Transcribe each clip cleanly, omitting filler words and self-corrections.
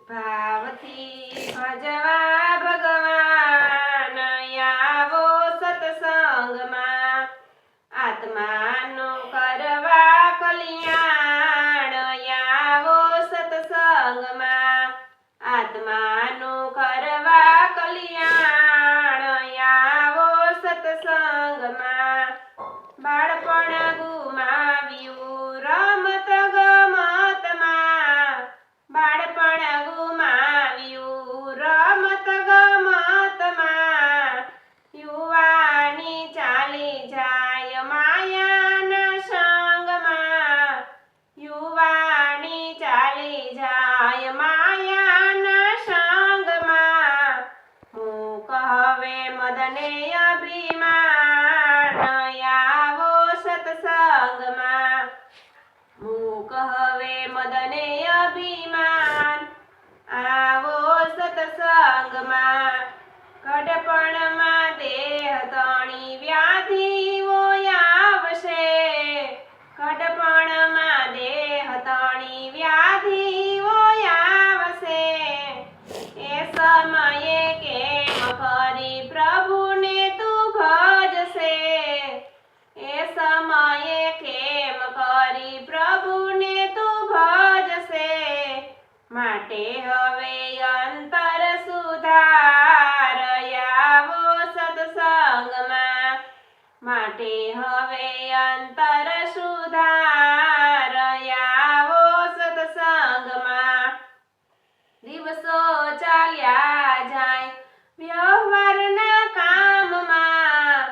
ભાવથી ભજવા ભગવાન આવો સત્સંગમાં, આત્માનો કરવા કલ્યાણ આવો સત્સંગમાં, આત્માનો કરવા કલ્યાણ આવો સત્સંગમાં. બાળપણ ગુમાવ્યું રમત ગમતમાં, બાળપણ ગુમાવ્યું રમત ગમતમાં, યુવાની ચાલી જાય માયાના સંગમાં, યુવાની ચાલી જાય માયાના સંગમાં. મૂક હવે મદને અભિમાન આવો સત્સંગમાં, મૂક હવે મદને અભિમાન આવો સત્સંગમાં. ઘડપણમાં દેહ તણી વ્યાધિઓ આવશે, ઘડપણમાં દેહ તણી વ્યાધિઓ આવશે. એ સમયે કેમ કરી પ્રભુને તું ભજશે, એ સમયે કેમ કરી પ્રભુને તું ભજશે. માટે હવે અંતર સુધાર આવો સત્સંગમાં, માટે હવે અંતર સુધાર આવો સત્સંગમાં. દિવસો ચાલ્યા જાય વ્યવહારના કામમાં,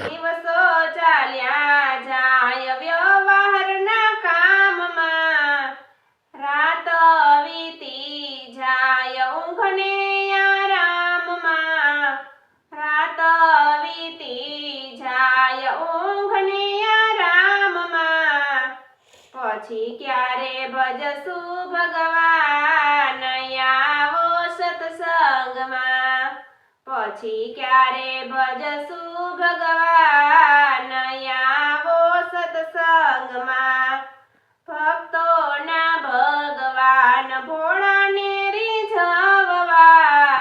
દિવસો ચાલ્યા જાય વ્યવહારના કામમાં. રાત વીતી જાય ઊંઘને આરામમાં, રાત વીતી જાય ઊંઘને આરામમાં. પછી ક્યારે ભજશું ભગવાન આવો સત્સંગમાં, પછી ક્યારે ભજશું ભગવાન આવો સત્સંગમાં. ભક્તોના ભગવાન ભોળાને રીઝવવા,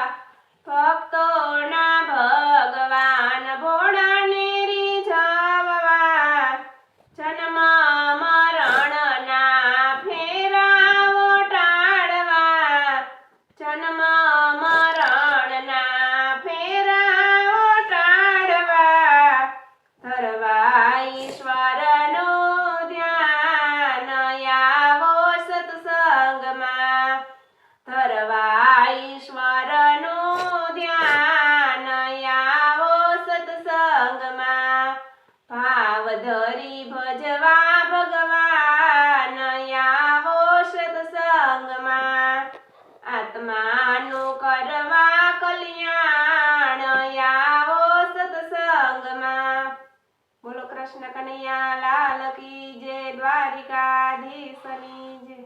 ભક્તોના ભગવાન ભોળાને રીઝવવા. જન્મ મરણના ફેરાઓ ટાળવા, જન્મ મરણના ફેરાઓ ટાળવા. ધરવા ઈશ્વરનું ધ્યાન આવો સત્સંગમાં, ધરવા ઈશ્વરનું ધ્યાન આવો સત્સંગમાં. ભાવ ધરી ભજવા ભગવાન આવો સત્સંગમાં, આત્માનું કરવા કલ્યાણ આવો સત્સંગમાં. બોલો કૃષ્ણ કનૈયા લાલ કી જય, દ્વારિકાધીશની જય.